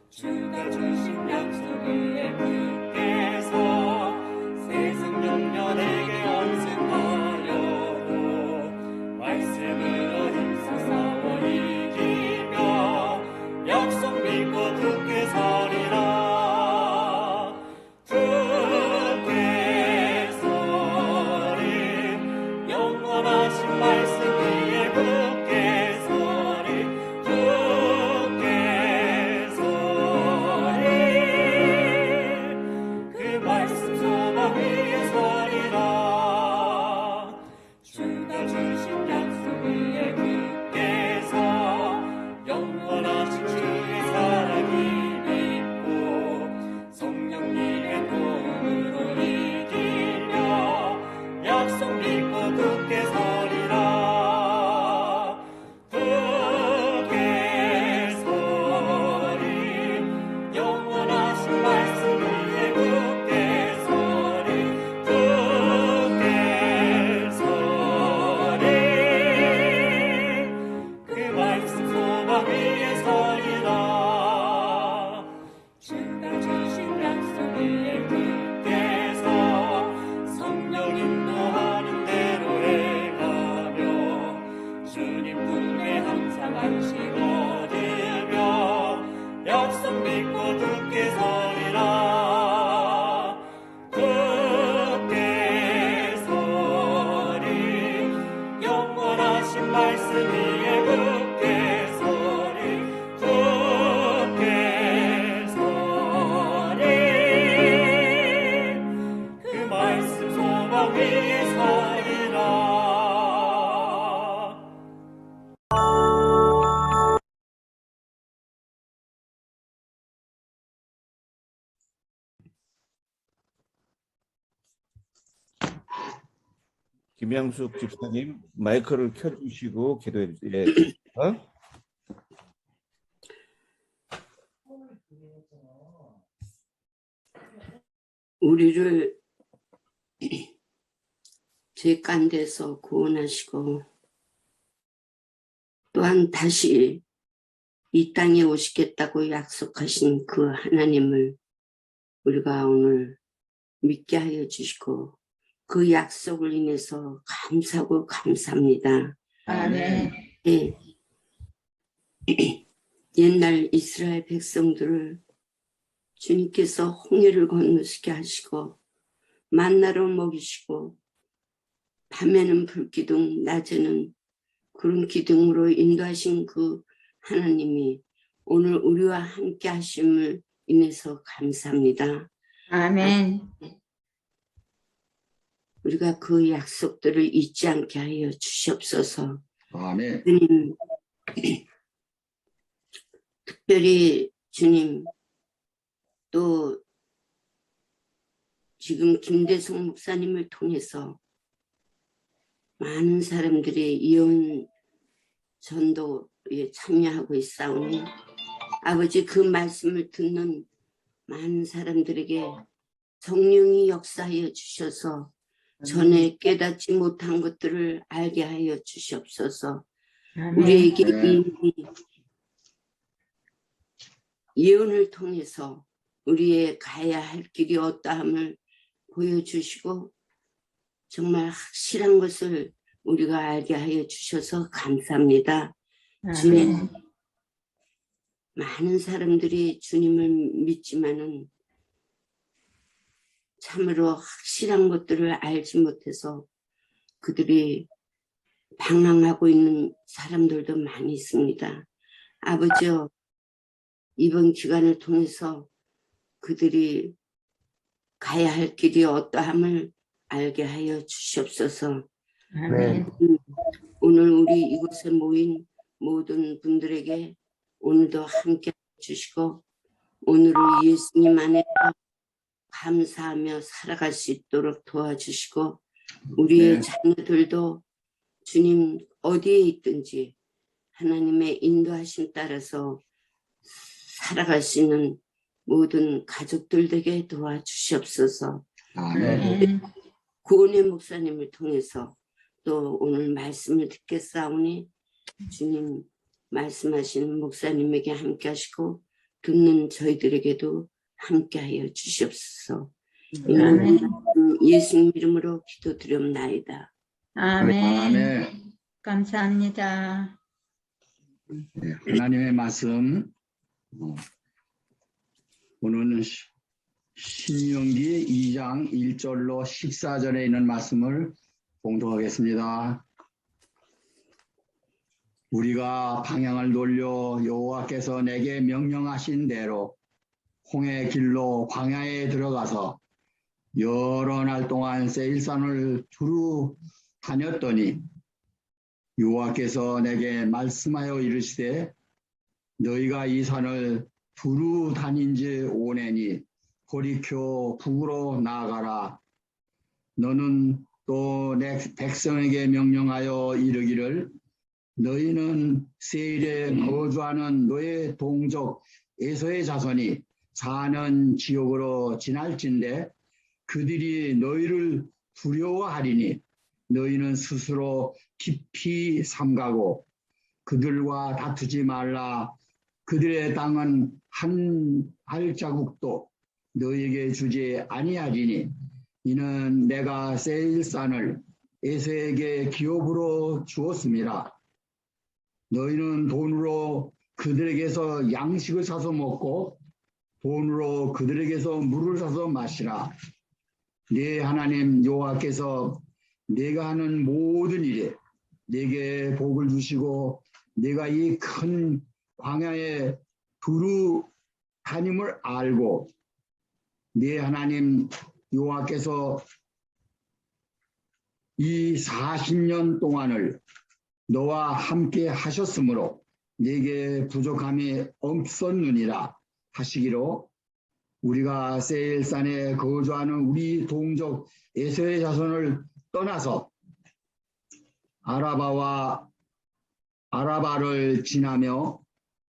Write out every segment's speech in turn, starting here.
주가 주신 약속 위에 굳게 서 새 생명여 내게 언승하여도 말씀으로 힘써 싸워 이기며 약속 믿고 굳게 서리라. 굳게 서리 영원하신 말씀 위에 굳게 서리. 굳게 서리 그 말씀 소망 위에 서리라. 주가 주신 약속 위에 굳게 서 영원하신 주의 사랑이 믿고 성령님의 도움으로 이기며 약속 믿고 굳게 서리라. 굳게 서리 영원하신 말씀 위에 굳게 서리. 굳게 서리 그 말씀 소망 위에 서리라. 주가 주신 약속 위에 굳게 서 성령 인도하는 대로 행하며 주님 품에 항상 안식 얻으며 약속 믿고 굳게 서리라. 굳게 서리 영원하신 말씀 위에 굳게 서리. 굳게 서리 그 말씀 소망 위에 서리라. 김양숙 집사님 마이크를 켜주시고 기도해 주세요. 우리를 죄 가운데서 구원하시고 또한 다시 이 땅에 오시겠다고 약속하신 그 하나님을 우리가 오늘 믿게 하여 주시고 그 약속을 인해서 감사하고 감사합니다. 아멘. 예. 옛날 이스라엘 백성들을 주님께서 홍해를 건너시게 하시고 만나를 먹이시고 밤에는 불기둥 낮에는 구름 기둥으로 인도하신 그 하나님이 오늘 우리와 함께 하심을 인해서 감사합니다. 아멘. 우리가 그 약속들을 잊지 않게 하여 주시옵소서. 아멘. 주님, 특별히 주님 또 지금 김대성 목사님을 통해서 많은 사람들이 이혼 전도에 참여하고 있사오니 아버지 그 말씀을 듣는 많은 사람들에게 성령이 역사하여 주셔서 전에 깨닫지 못한 것들을 알게 하여 주시옵소서. 우리에게 이미 예언을 통해서 우리의 가야 할 길이 어떠함을 보여주시고 정말 확실한 것을 우리가 알게 하여 주셔서 감사합니다. 주님, 많은 사람들이 주님을 믿지만은 참으로 확실한 것들을 알지 못해서 그들이 방황하고 있는 사람들도 많이 있습니다. 아버지여, 이번 기간을 통해서 그들이 가야 할 길이 어떠함을 알게 하여 주시옵소서. 아멘. 오늘 우리 이곳에 모인 모든 분들에게 오늘도 함께 해주시고 오늘을 예수님 안에 감사하며 살아갈 수 있도록 도와주시고 우리의 자녀들도 주님 어디에 있든지 하나님의 인도하심 따라서 살아갈 수 있는 모든 가족들 되게 도와주시옵소서. 아멘. 구원의 목사님을 통해서 또 오늘 말씀을 듣겠사오니 주님 말씀하시는 목사님에게 함께 하시고 듣는 저희들에게도 함께하여 주시옵소서. 이 아멘. 모든 말씀 예수님 이름으로 기도드리옵나이다. 아멘. 아멘. 감사합니다. 네, 하나님의 말씀 오늘은 신명기 2장 1절로 14절에 있는 말씀을 봉독하겠습니다. 우리가 방향을 돌려 여호와께서 내게 명령하신 대로 홍해 길로 광야에 들어가서 여러 날 동안 세일산을 두루 다녔더니 여호와께서 내게 말씀하여 이르시되 너희가 이 산을 두루 다닌 지 오내니 돌이켜 북으로 나아가라. 너는 또 내 백성에게 명령하여 이르기를 너희는 세일에 거주하는 너의 동족 에서의 자손이 사는 지역으로 지날진대 그들이 너희를 두려워하리니 너희는 스스로 깊이 삼가고 그들과 다투지 말라. 그들의 땅은 한 발자국도 너희에게 주지 아니하리니 이는 내가 세일산을 에서에게 기업으로 주었습니다. 너희는 돈으로 그들에게서 양식을 사서 먹고 돈으로 그들에게서 물을 사서 마시라. 네 하나님 여호와께서 내가 하는 모든 일에 내게 복을 주시고 내가 이 큰 광야에 두루 다님을 알고 네 하나님 여호와께서 이 40년 동안을 너와 함께 하셨으므로 내게 부족함이 없었느니라 하시기로 우리가 세일산에 거주하는 우리 동족 에서의 자손을 떠나서 아라바를 지나며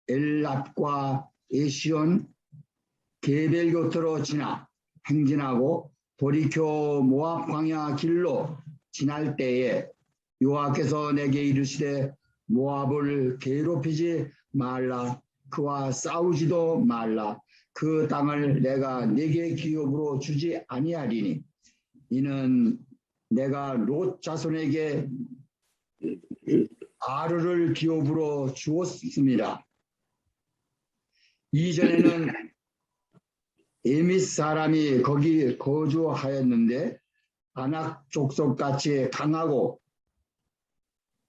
엘랏과 에시온 게벨 곁으로 지나 행진하고 돌이켜 모압 광야 길로 지날 때에 여호와께서 내게 이르시되 모압을 괴롭히지 말라. 그와 싸우지도 말라. 그 땅을 내가 네게 기업으로 주지 아니하리니 이는 내가 롯 자손에게 아르를 기업으로 주었습니다. 이전에는 에밋 사람이 거기 거주하였는데 아낙 족속같이 강하고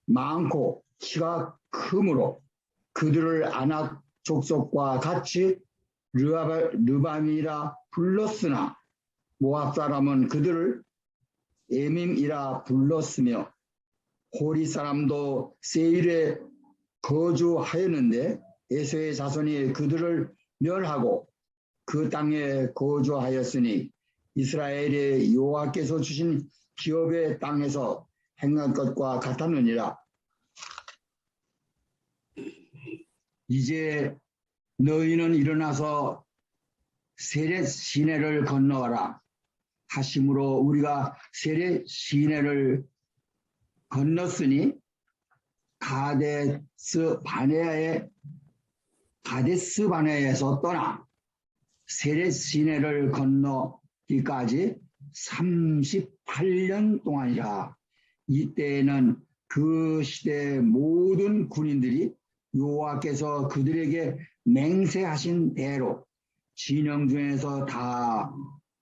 많고 키가 크므로 그들을 아낙 족속과 같이 르밤이라 불렀으나 모압 사람은 그들을 에밈이라 불렀으며 호리 사람도 세일에 거주하였는데 에서의 자손이 그들을 멸하고 그 땅에 거주하였으니 이스라엘의 여호와께서 주신 기업의 땅에서 행한 것과 같았느니라. 이제 너희는 일어나서 세렛 시내를 건너와라 하심으로 우리가 세렛 시내를 건넜으니 가데스 바네아에서 떠나 세렛 시내를 건너기까지 38년 동안이라. 이때에는 그 시대의 모든 군인들이 여호와께서 그들에게 맹세하신 대로 진영 중에서 다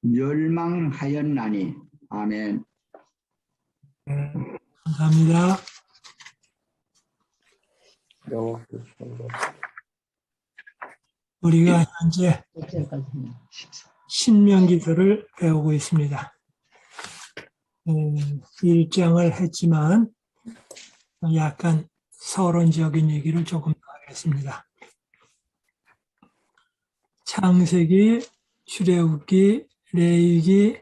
멸망하였나니. 아멘. 감사합니다. 우리가 현재 신명기서를 배우고 있습니다. 1장을 했지만 약간 서론적인 얘기를 조금 더 하겠습니다. 창세기, 출애굽기, 레위기,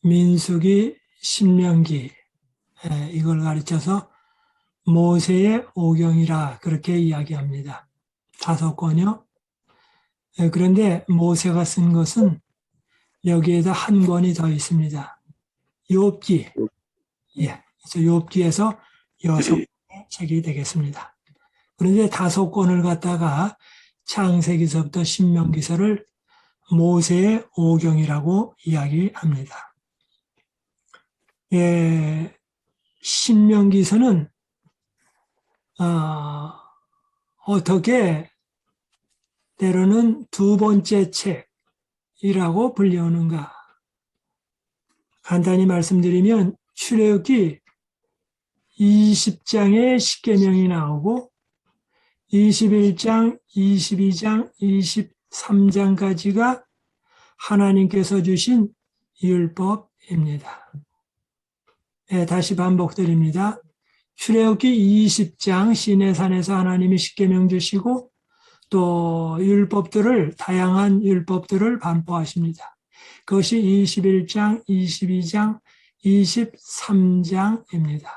민수기, 신명기 이걸 가르쳐서 모세의 오경이라 그렇게 이야기합니다. 5권이요. 그런데 모세가 쓴 것은 여기에다 한 권이 더 있습니다. 욥기. 그래서 욥기에서 6권의 책이 되겠습니다. 그런데 5권을 갖다가 창세기서부터 신명기서를 모세의 오경이라고 이야기합니다. 예, 신명기서는 어떻게 때로는 두 번째 책이라고 불리우는가? 간단히 말씀드리면 출애굽기 20장에 십계명이 나오고 21장, 22장, 23장까지가 하나님께서 주신 율법입니다. 네, 다시 반복드립니다. 출애굽기 20장 시내산에서 하나님이 십계명 주시고 또 율법들을 다양한 율법들을 반포하십니다. 그것이 21장, 22장, 23장입니다.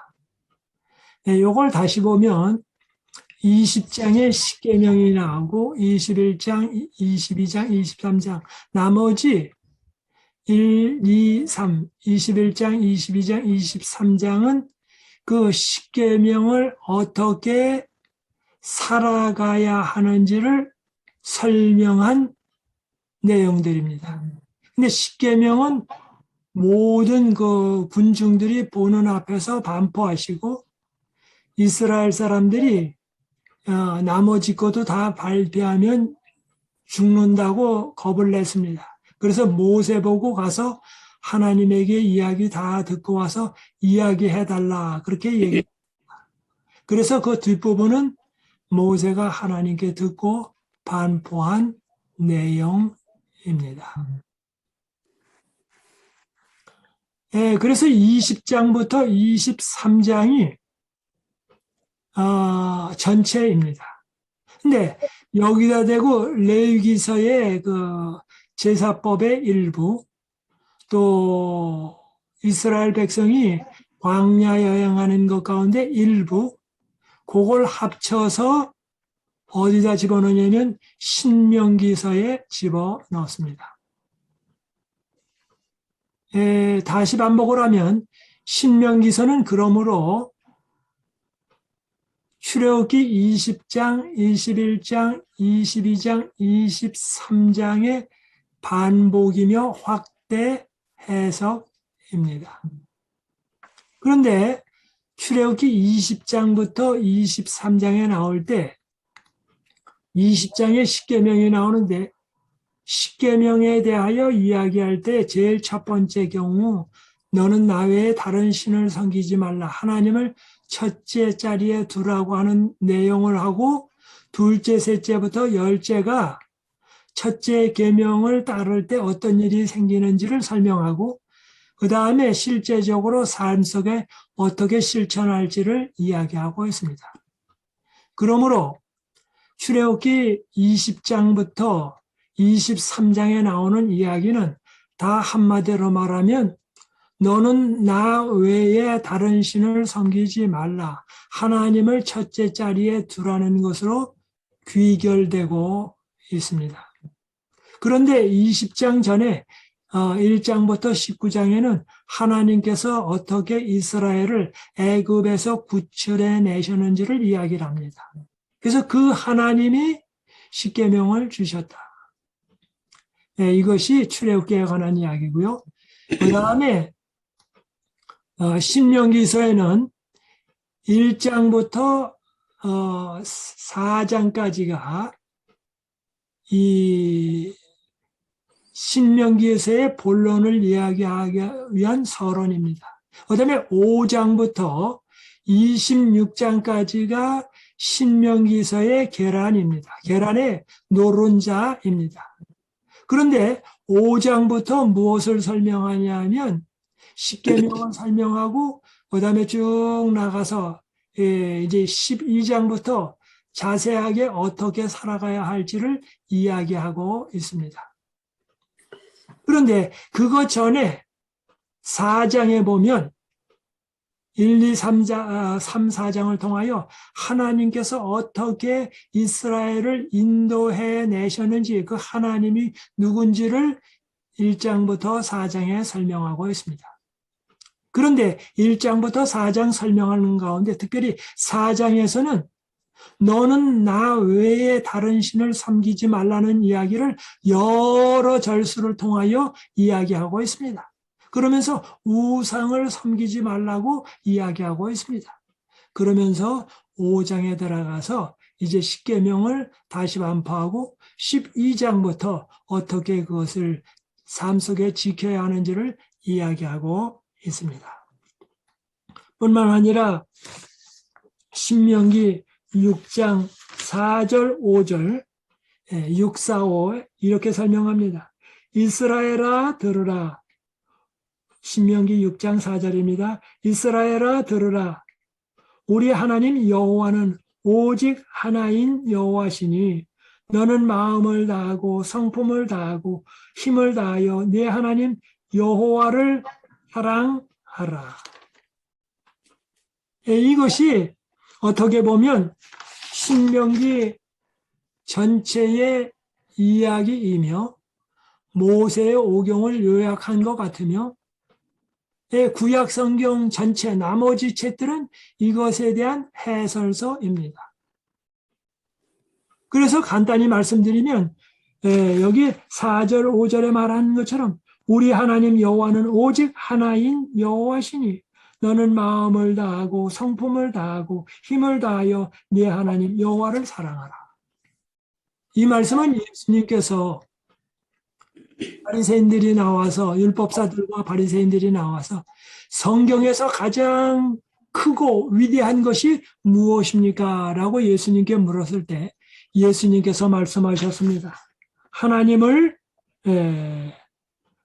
네, 요걸 다시 보면 20장에 십계명이 나오고 21장, 22장, 23장 나머지 1, 2, 3, 21장, 22장, 23장은 그 십계명을 어떻게 살아가야 하는지를 설명한 내용들입니다. 근데 십계명은 모든 그 군중들이 보는 앞에서 반포하시고 이스라엘 사람들이 나머지 것도 다 발표하면 죽는다고 겁을 냈습니다. 그래서 모세 보고 가서 하나님에게 이야기 다 듣고 와서 이야기해달라 그렇게 얘기합니다. 그래서 그 뒷부분은 모세가 하나님께 듣고 반포한 내용입니다. 예, 그래서 20장부터 23장이 전체입니다. 근데 여기다 대고 레위기서의 그 제사법의 일부 또 이스라엘 백성이 광야 여행하는 것 가운데 일부 그걸 합쳐서 어디다 집어넣냐면 신명기서에 집어넣습니다. 다시 반복을 하면 신명기서는 그러므로 출애굽기 20장, 21장, 22장, 23장의 반복이며 확대 해석입니다. 그런데 출애굽기 20장부터 23장에 나올 때 20장에 십계명이 나오는데 십계명에 대하여 이야기할 때 제일 첫 번째 경우 너는 나 외에 다른 신을 섬기지 말라. 하나님을 첫째 자리에 두라고 하는 내용을 하고 둘째, 셋째부터 10제가 첫째 계명을 따를 때 어떤 일이 생기는지를 설명하고 그 다음에 실제적으로 삶 속에 어떻게 실천할지를 이야기하고 있습니다. 그러므로 출애굽기 20장부터 23장에 나오는 이야기는 다 한마디로 말하면 너는 나 외에 다른 신을 섬기지 말라. 하나님을 첫째 자리에 두라는 것으로 귀결되고 있습니다. 그런데 20장 전에 1장부터 19장에는 하나님께서 어떻게 이스라엘을 애굽에서 구출해 내셨는지를 이야기를 합니다. 그래서 그 하나님이 십계명을 주셨다. 네, 이것이 출애굽기에 관한 이야기고요. 그 다음에 신명기서에는 1장부터 4장까지가 이 신명기서의 본론을 이야기하기 위한 서론입니다. 그 다음에 5장부터 26장까지가 신명기서의 계란입니다. 계란의 노른자입니다. 그런데 5장부터 무엇을 설명하냐 하면 십계명을 설명하고 그 다음에 쭉 나가서 이제 12장부터 자세하게 어떻게 살아가야 할지를 이야기하고 있습니다. 그런데 그거 전에 4장에 보면 1, 2, 3, 4장을 통하여 하나님께서 어떻게 이스라엘을 인도해 내셨는지 그 하나님이 누군지를 1장부터 4장에 설명하고 있습니다. 그런데 1장부터 4장 설명하는 가운데 특별히 4장에서는 너는 나 외에 다른 신을 섬기지 말라는 이야기를 여러 절수를 통하여 이야기하고 있습니다. 그러면서 우상을 섬기지 말라고 이야기하고 있습니다. 그러면서 5장에 들어가서 이제 십계명을 다시 반포하고 12장부터 어떻게 그것을 삶 속에 지켜야 하는지를 이야기하고 있습니다. 뿐만 아니라 신명기 6장 4절 5절 6, 4, 5 이렇게 설명합니다. 이스라엘아 들으라. 신명기 6장 4절입니다. 이스라엘아 들으라. 우리 하나님 여호와는 오직 하나인 여호와시니 너는 마음을 다하고 성품을 다하고 힘을 다하여 네 하나님 여호와를 사랑하라. 이것이 어떻게 보면 신명기 전체의 이야기이며 모세의 오경을 요약한 것 같으며 구약 성경 전체 나머지 책들은 이것에 대한 해설서입니다. 그래서 간단히 말씀드리면 여기 4절 5절에 말하는 것처럼 우리 하나님 여호와는 오직 하나인 여호와시니 너는 마음을 다하고 성품을 다하고 힘을 다하여 네 하나님 여호와를 사랑하라. 이 말씀은 예수님께서 바리새인들이 나와서 율법사들과 바리새인들이 나와서 성경에서 가장 크고 위대한 것이 무엇입니까? 라고 예수님께 물었을 때 예수님께서 말씀하셨습니다. 하나님을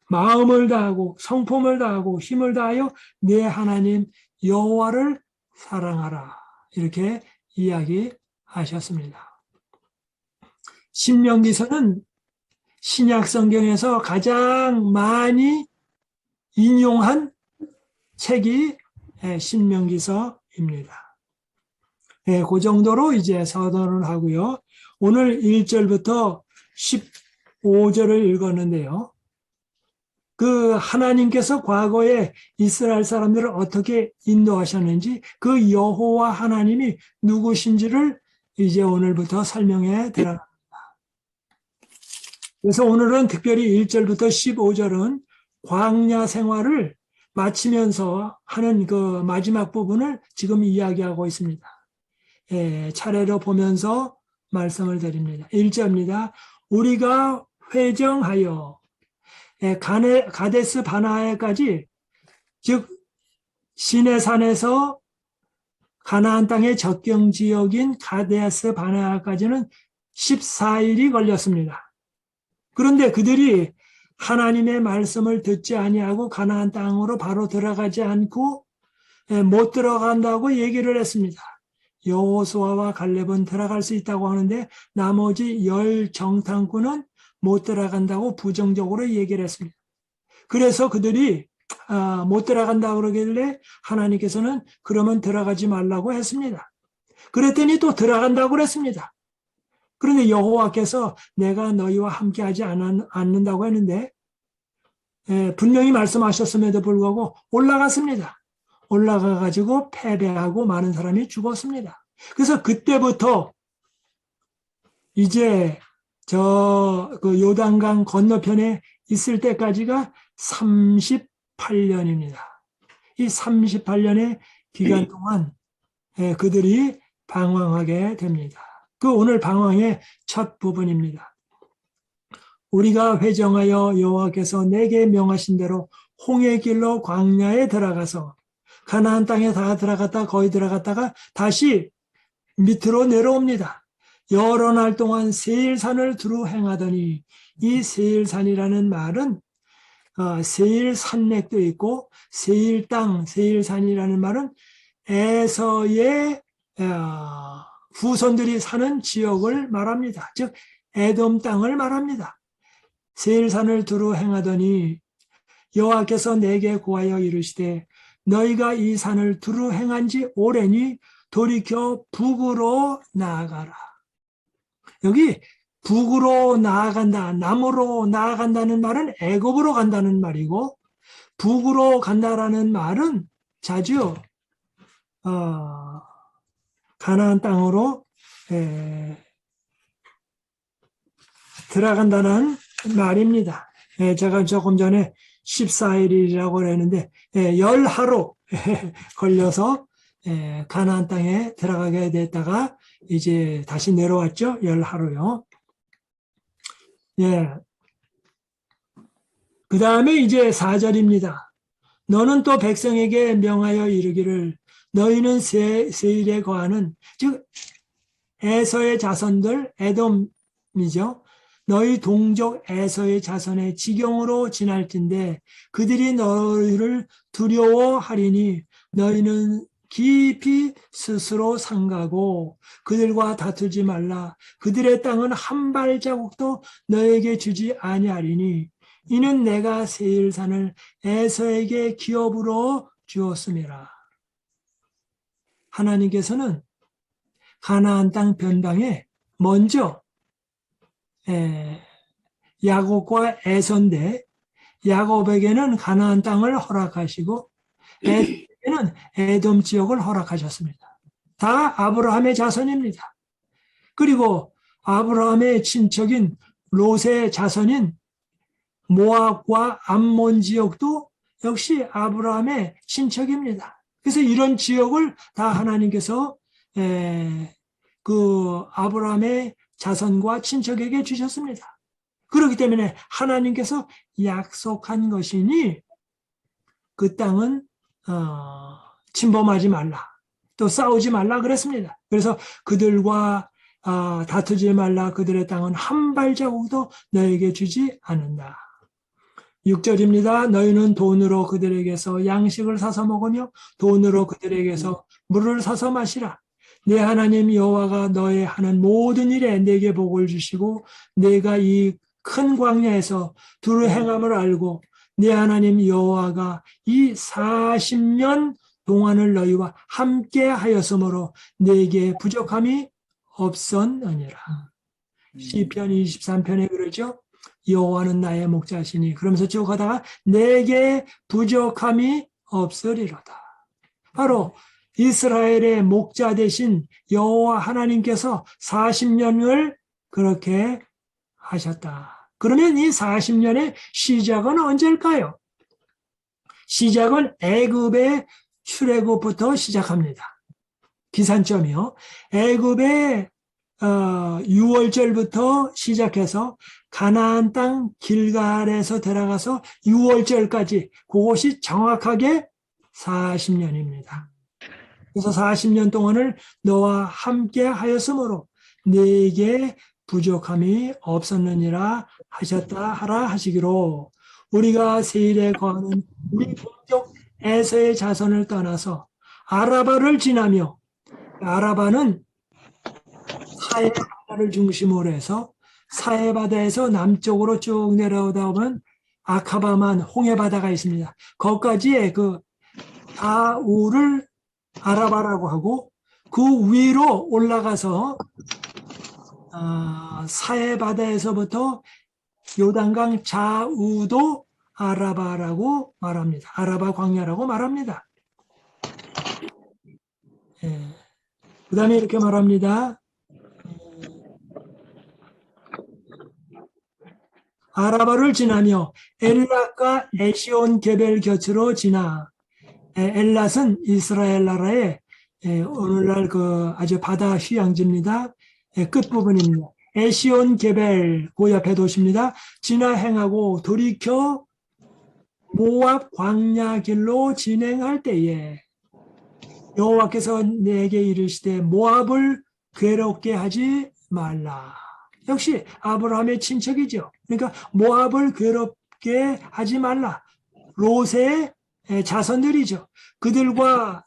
마음을 다하고 성품을 다하고 힘을 다하여 내 하나님 여호와를 사랑하라. 이렇게 이야기하셨습니다. 신명기서는 신약 성경에서 가장 많이 인용한 책이 신명기서입니다. 그 정도로 이제 서론을 하고요. 오늘 1절부터 15절을 읽었는데요. 그 하나님께서 과거에 이스라엘 사람들을 어떻게 인도하셨는지 그 여호와 하나님이 누구신지를 이제 오늘부터 설명해 드립니다. 그래서 오늘은 특별히 1절부터 15절은 광야 생활을 마치면서 하는 그 마지막 부분을 지금 이야기하고 있습니다. 차례로 보면서 말씀을 드립니다. 1절입니다. 우리가 회정하여 가데스 바네아까지 즉 시내산에서 가나안 땅의 접경 지역인 가데스 바네아까지는 14일이 걸렸습니다. 그런데 그들이 하나님의 말씀을 듣지 아니하고 가나안 땅으로 바로 들어가지 않고 못 들어간다고 얘기를 했습니다. 여호수아와 갈렙은 들어갈 수 있다고 하는데 나머지 10 정탐꾼은 못 들어간다고 부정적으로 얘기를 했습니다. 그래서 그들이 못 들어간다고 그러길래 하나님께서는 그러면 들어가지 말라고 했습니다. 그랬더니 또 들어간다고 그랬습니다. 그런데 여호와께서 내가 너희와 함께하지 않는다고 했는데 분명히 말씀하셨음에도 불구하고 올라갔습니다. 올라가가지고 패배하고 많은 사람이 죽었습니다. 그래서 그때부터 이제 그 요단강 건너편에 있을 때까지가 38년입니다. 이 38년의 기간 동안 그들이 방황하게 됩니다. 그 오늘 방황의 첫 부분입니다. 우리가 회정하여 여호와께서 내게 명하신 대로 홍해 길로 광야에 들어가서 가나안 땅에 다 들어갔다 거의 들어갔다가 다시 밑으로 내려옵니다. 여러 날 동안 세일산을 두루 행하더니 이 세일산이라는 말은 세일산맥도 있고 세일땅, 세일산이라는 말은 에서의 후손들이 사는 지역을 말합니다. 즉 에돔 땅을 말합니다. 세일산을 두루 행하더니 여호와께서 내게 고하여 이르시되 너희가 이 산을 두루 행한 지 오래니 돌이켜 북으로 나아가라. 여기 북으로 나아간다, 남으로 나아간다는 말은 애굽으로 간다는 말이고 북으로 간다라는 말은 자주 가나안 땅으로 들어간다는 말입니다. 제가 조금 전에 14일이라고 했는데 10하루 걸려서 가나안 땅에 들어가게 됐다가 이제 다시 내려왔죠. 10하루요. 예. 그 다음에 이제 4절입니다. 너는 또 백성에게 명하여 이르기를 너희는 세일에 거하는 즉 에서의 자손들 에돔이죠. 너희 동족 에서의 자손의 지경으로 지날진대 그들이 너희를 두려워하리니 너희는 깊이 스스로 상가고 그들과 다투지 말라. 그들의 땅은 한 발자국도 너에게 주지 아니하리니 이는 내가 세일산을 에서에게 기업으로 주었음이라. 하나님께서는 가나안 땅 변방에 먼저 야곱과 에서인데 야곱에게는 가나안 땅을 허락하시고 에서에게는 에돔 지역을 허락하셨습니다. 다 아브라함의 자손입니다. 그리고 아브라함의 친척인 롯의 자손인 모압과 암몬 지역도 역시 아브라함의 친척입니다. 그래서 이런 지역을 다 하나님께서 그 아브라함의 자손과 친척에게 주셨습니다. 그렇기 때문에 하나님께서 약속한 것이니 그 땅은 침범하지 말라. 또 싸우지 말라 그랬습니다. 그래서 그들과 다투지 말라. 그들의 땅은 한 발자국도 너에게 주지 않는다. 6절입니다. 너희는 돈으로 그들에게서 양식을 사서 먹으며 돈으로 그들에게서 물을 사서 마시라. 내 하나님 여호와가 너의 하는 모든 일에 내게 복을 주시고 내가 이 큰 광야에서 두루 행함을 알고 내 하나님 여호와가 이 40년 동안을 너희와 함께 하였으므로 내게 부족함이 없었느니라. 시편 23편에 그러죠. 여호와는 나의 목자시니 그러면서 쭉 하다가 내게 부족함이 없으리로다. 바로 이스라엘의 목자 되신 여호와 하나님께서 40년을 그렇게 하셨다. 그러면 이 40년의 시작은 언제일까요? 시작은 애굽의 출애굽부터 시작합니다. 기산점이요. 애굽의 6월절부터 시작해서 가나안 땅 길갈에서 들어가서 6월절까지 그것이 정확하게 40년입니다. 그래서 40년 동안을 너와 함께 하였으므로 네게 부족함이 없었느니라 하셨다 하라 하시기로 우리가 세일에 거하는 우리 동족 에서의 자손을 떠나서 아라바를 지나며 아라바는 사해바다를 중심으로 해서 사해바다에서 남쪽으로 쭉 내려오다 보면 아카바만 홍해바다가 있습니다. 거기까지의 그 다우를 아라바라고 하고 그 위로 올라가서 사해바다에서부터 요단강 좌우도 아라바라고 말합니다. 아라바 광야라고 말합니다. 그 다음에 이렇게 말합니다. 아라바를 지나며 엘랏과 에시온 게벨 곁으로 지나 엘랏은 이스라엘 나라의 오늘날 그 아주 바다 휴양지입니다. 끝부분입니다. 에시온 게벨 그 옆에 도시입니다. 지나 행하고 돌이켜 모압 광야 길로 진행할 때에 여호와께서 내게 이르시되 모압을 괴롭게 하지 말라. 역시 아브라함의 친척이죠. 그러니까 모압을 괴롭게 하지 말라. 롯의 자손들이죠. 그들과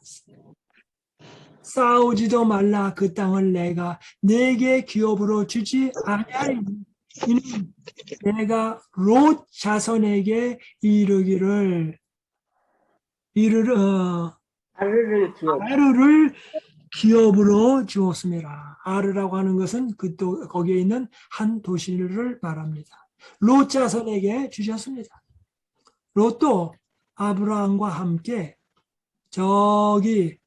싸우지도 말라. 그 땅을 내가 내게 기업으로 주지 아니하리니 이는 내가 롯 자손에게 이르기를 아르를 기업으로 주었습니다. 아르라고 하는 것은 거기에 있는 한 도시를 말합니다. 롯 자손에게 주셨습니다. 롯도 아브라함과 함께 저기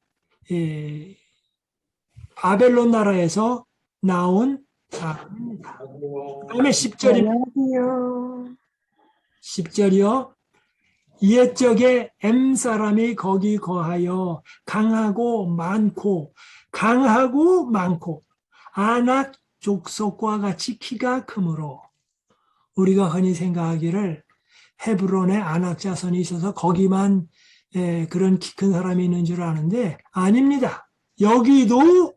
바벨론 나라에서 나온 사람입니다. 그 다음에 10절입니다. 10절이요. 옛적에 M사람이 거기 거하여 강하고 많고 아낙 족속과 같이 키가 크므로, 우리가 흔히 생각하기를 헤브론에 아낙 자손이 있어서 거기만 그런 키 큰 사람이 있는 줄 아는데 아닙니다. 여기도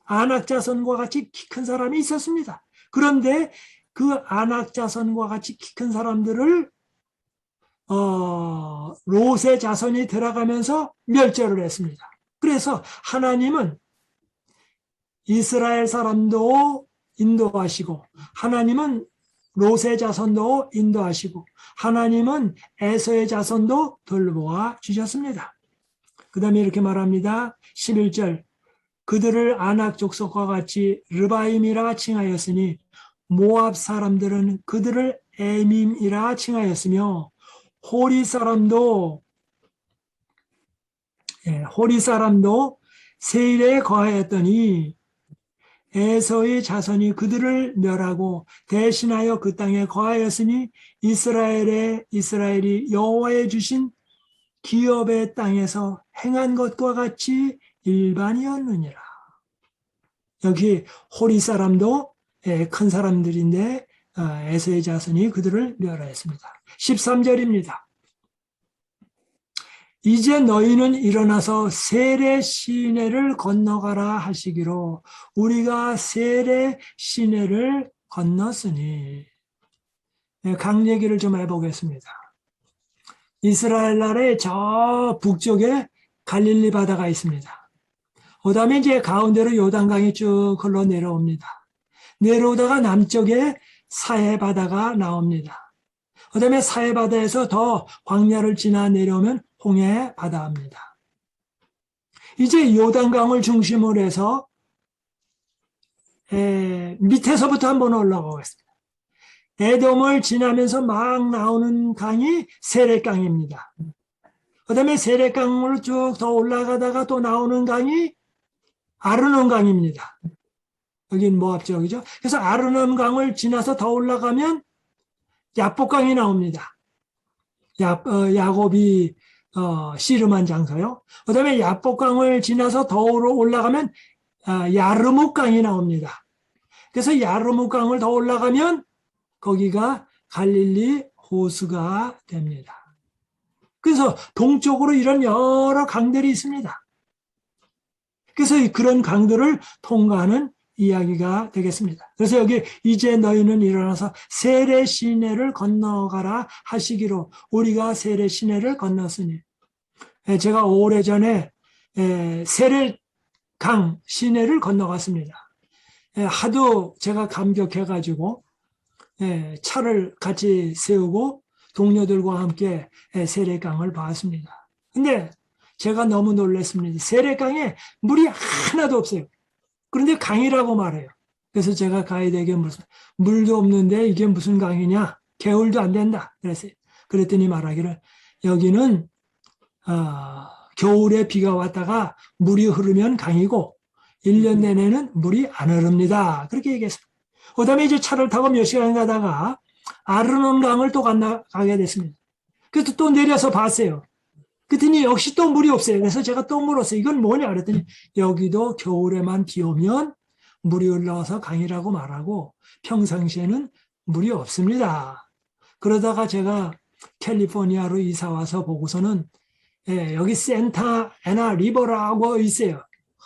아낙 자손과 같이 키 큰 사람이 있었습니다. 그런데 그 아낙 자손과 같이 키 큰 사람들을 롯의 자손이 들어가면서 멸절을 했습니다. 그래서 하나님은 이스라엘 사람도 인도하시고, 하나님은 롯의 자손도 인도하시고, 하나님은 에서의 자손도 돌보아 주셨습니다. 그 다음에 이렇게 말합니다. 11절, 그들을 아낙 족속과 같이 르바임이라 칭하였으니 모압 사람들은 그들을 에밈이라 칭하였으며, 호리 사람도 세일에 거하였더니 에서의 자손이 그들을 멸하고 대신하여 그 땅에 거하였으니 이스라엘이 여호와의 주신 기업의 땅에서 행한 것과 같이 일반이었느니라. 여기 호리 사람도 큰 사람들인데 에서의 자손이 그들을 멸하였습니다. 13절입니다. 이제 너희는 일어나서 세례 시내를 건너가라 하시기로 우리가 세례 시내를 건넜으니. 강 얘기를 좀 해보겠습니다. 이스라엘 나라의 저 북쪽에 갈릴리 바다가 있습니다. 그 다음에 이제 가운데로 요단강이 쭉 흘러 내려옵니다. 내려오다가 남쪽에 사해 바다가 나옵니다. 그 다음에 사해 바다에서 더 광야를 지나 내려오면 홍해 바다입니다. 이제 요단강을 중심으로 해서 밑에서부터 한번 올라가겠습니다. 에돔을 지나면서 막 나오는 강이 세렛강입니다. 그 다음에 세렛강으로 쭉 더 올라가다가 또 나오는 강이 아르논강입니다. 여긴 모압 지역이죠. 그래서 아르논강을 지나서 더 올라가면 야복강이 나옵니다. 야곱이 씨름한 장소요. 그 다음에 야복강을 지나서 더 올라가면 야르묵강이 나옵니다. 그래서 야르묵강을 더 올라가면 거기가 갈릴리 호수가 됩니다. 그래서 동쪽으로 이런 여러 강들이 있습니다. 그래서 그런 강들을 통과하는 이야기가 되겠습니다. 그래서 여기 이제 너희는 일어나서 세례 시내를 건너가라 하시기로 우리가 세례 시내를 건넜으니. 제가 오래전에 세례강 시내를 건너갔습니다. 하도 제가 감격해가지고 차를 같이 세우고 동료들과 함께 세례강을 봤습니다. 근데 제가 너무 놀랐습니다. 세례강에 물이 하나도 없어요. 그런데 강이라고 말해요. 그래서 제가 가이드에게 물도 없는데 이게 무슨 강이냐? 개울도 안 된다. 그랬더니 말하기를 여기는 겨울에 비가 왔다가 물이 흐르면 강이고 1년 내내는 물이 안 흐릅니다. 그렇게 얘기했습니다. 그 다음에 이제 차를 타고 몇 시간 가다가 아르논강을 또 가게 됐습니다. 그래서 또 내려서 봤어요. 그랬더니 역시 또 물이 없어요. 그래서 제가 또 물었어요. 이건 뭐냐? 그랬더니 여기도 겨울에만 비 오면 물이 올라와서 강이라고 말하고 평상시에는 물이 없습니다. 그러다가 제가 캘리포니아로 이사 와서 보고서는 여기 센타애나 리버라고 있어요.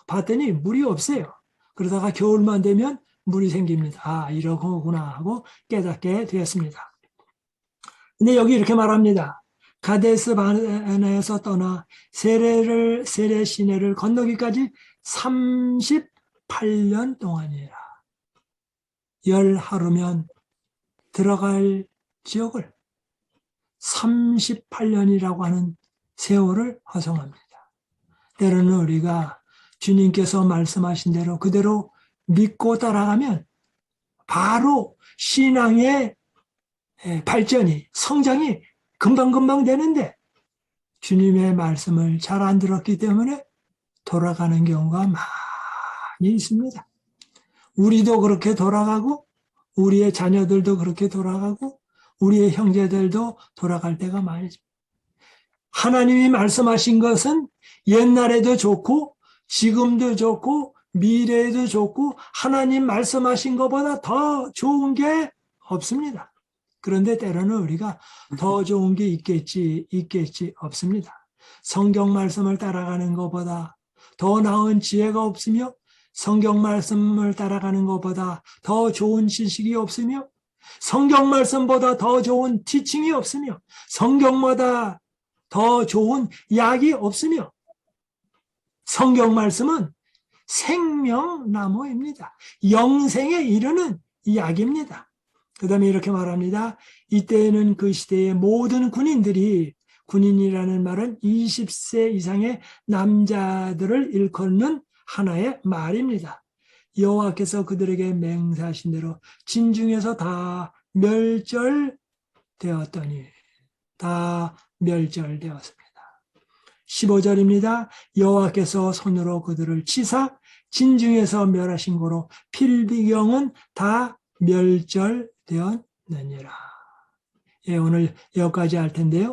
봤더니 물이 없어요. 그러다가 겨울만 되면 물이 생깁니다. 아, 이러구나 하고 깨닫게 되었습니다. 근데 여기 이렇게 말합니다. 가데스 바네에서 떠나 세례 시내를 건너기까지 38년 동안이라. 10하루면 들어갈 지역을 38년이라고 하는 세월을 허송합니다. 때로는 우리가 주님께서 말씀하신 대로 그대로 믿고 따라가면 바로 신앙의 발전이, 성장이 금방금방 되는데 주님의 말씀을 잘 안 들었기 때문에 돌아가는 경우가 많이 있습니다. 우리도 그렇게 돌아가고 우리의 자녀들도 그렇게 돌아가고 우리의 형제들도 돌아갈 때가 많이 있습니다. 하나님이 말씀하신 것은 옛날에도 좋고 지금도 좋고 미래에도 좋고 하나님 말씀하신 것보다 더 좋은 게 없습니다. 그런데 때로는 우리가 더 좋은 게 있겠지 없습니다. 성경 말씀을 따라가는 것보다 더 나은 지혜가 없으며 성경 말씀을 따라가는 것보다 더 좋은 지식이 없으며 성경 말씀보다 더 좋은 티칭이 없으며 성경보다 더 좋은 약이 없으며 성경 말씀은 생명나무입니다. 영생에 이르는 약입니다. 그 다음에 이렇게 말합니다. 이때에는 그 시대의 모든 군인들이, 군인이라는 말은 20세 이상의 남자들을 일컫는 하나의 말입니다. 여호와께서 그들에게 맹세하신 대로 진중에서 다 멸절되었더니 다 멸절되었습니다. 15절입니다. 여호와께서 손으로 그들을 치사 진중에서 멸하신 고로 필비경은 다 멸절되었느니라. 예, 오늘 여기까지 할 텐데요.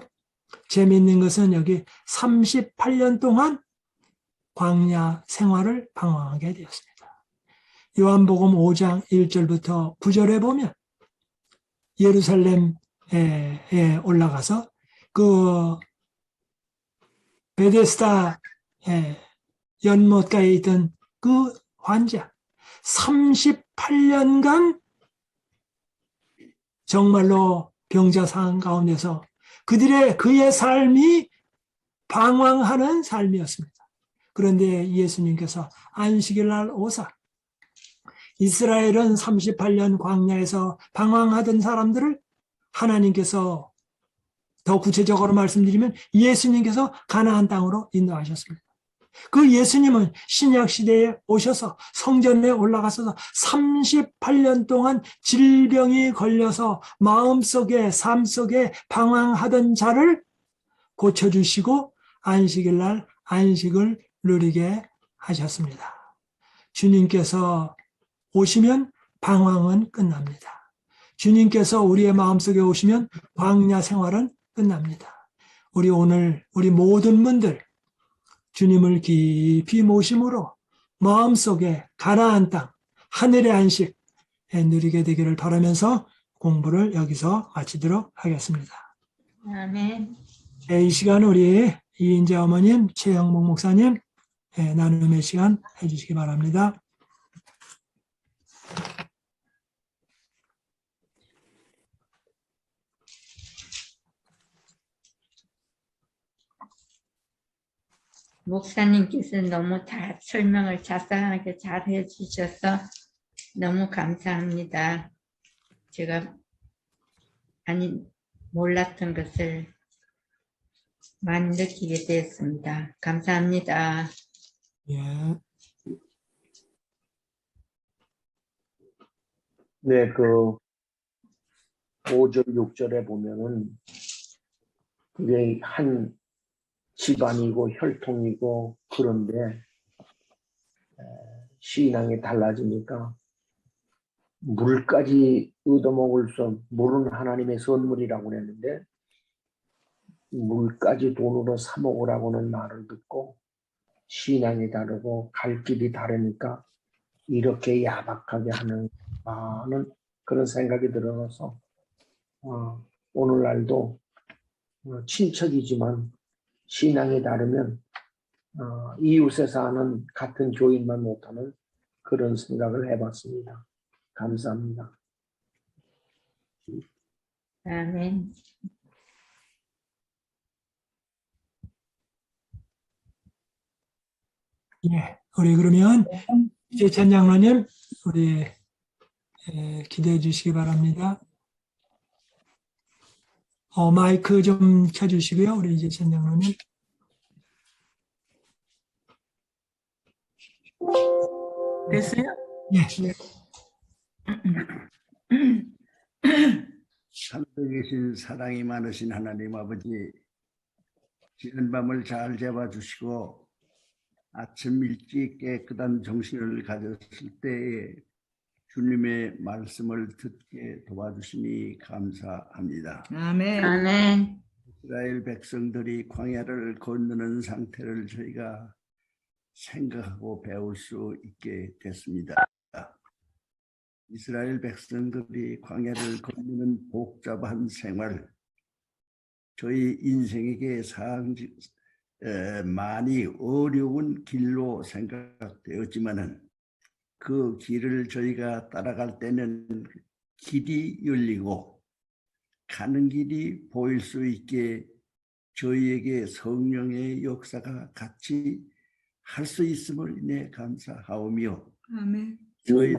재미있는 것은 여기 38년 동안 광야 생활을 방황하게 되었습니다. 요한복음 5장 1절부터 9절에 보면 예루살렘에 올라가서 그 베데스다 연못가에 있던 그 환자 38년간 정말로 병자 상황 가운데서 그의 삶이 방황하는 삶이었습니다. 그런데 예수님께서 안식일 날 오사 이스라엘은 38년 광야에서 방황하던 사람들을 하나님께서 더 구체적으로 말씀드리면 예수님께서 가나안 땅으로 인도하셨습니다. 그 예수님은 신약 시대에 오셔서 성전에 올라가서 38년 동안 질병이 걸려서 마음속에 삶 속에 방황하던 자를 고쳐주시고 안식일 날 안식을 누리게 하셨습니다. 주님께서 오시면 방황은 끝납니다. 주님께서 우리의 마음속에 오시면 광야 생활은 끝납니다. 우리 모든 분들 주님을 깊이 모심으로 마음속에 가나안 땅, 하늘의 안식 누리게 되기를 바라면서 공부를 여기서 마치도록 하겠습니다. 아멘. 이 시간 우리 이인재 어머님, 최영목 목사님 나눔의 시간 해주시기 바랍니다. 목사님께서 너무 설명을 자세하게 잘 해주셔서 너무 감사합니다. 제가 몰랐던 것을 많이 느끼게 되었습니다. 감사합니다. 예. 네, 그 5절, 6절에 보면은 그게 한 집안이고 혈통이고 그런데 신앙이 달라지니까 물까지 얻어먹을 수 없는 물은 하나님의 선물이라고 했는데 물까지 돈으로 사 먹으라고는 말을 듣고 신앙이 다르고 갈 길이 다르니까 이렇게 야박하게 하는 그런 생각이 들어서 오늘날도 친척이지만 신앙이 다르면 이웃에서 하는 같은 교인만 못하는 그런 생각을 해봤습니다. 감사합니다. 아멘. 예, 우리 그러면 이재찬 장로님 우리 기대해 주시기 바랍니다. 마이크 좀 켜주시고요, 우리 이재찬 장로님. 됐어요? 예. 하늘에 계신 사랑이 많으신 하나님 아버지, 지난 밤을 잘 잡아주시고 아침 일찍 깨끗한 정신을 가졌을 때에 주님의 말씀을 듣게 도와주시니 감사합니다. 아멘. 아멘. 이스라엘 백성들이 광야를 건너는 상태를 저희가 생각하고 배울 수 있게 됐습니다. 이스라엘 백성들이 광야를 건너는 복잡한 생활, 저희 인생에게 많이 어려운 길로 생각되었지만은 그 길을 저희가 따라갈 때는 길이 열리고 가는 길이 보일 수 있게 저희에게 성령의 역사가 같이 할 수 있음을 인해 감사하오며 아멘. 저희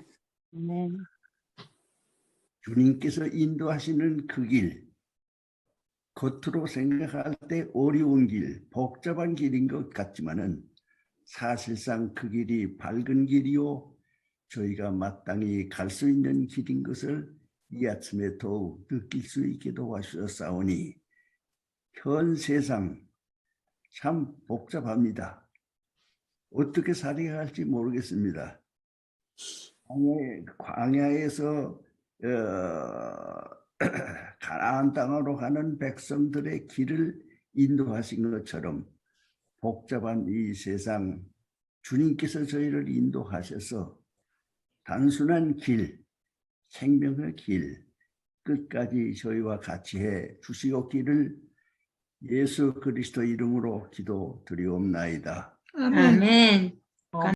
아멘. 주님께서 인도하시는 그 길, 겉으로 생각할 때 어려운 길, 복잡한 길인 것 같지만은 사실상 그 길이 밝은 길이요 저희가 마땅히 갈 수 있는 길인 것을 이 아침에 더욱 느낄 수 있게 도와주셨사오니 현 세상 참 복잡합니다. 어떻게 살아갈지 모르겠습니다. 광야에서 가나안 땅으로 가는 백성들의 길을 인도하신 것처럼 복잡한 이 세상 주님께서 저희를 인도하셔서 단순한 길, 생명의 길 끝까지 저희와 같이 해 주시옵기를 예수 그리스도 이름으로 기도드리옵나이다. 아멘. 아멘.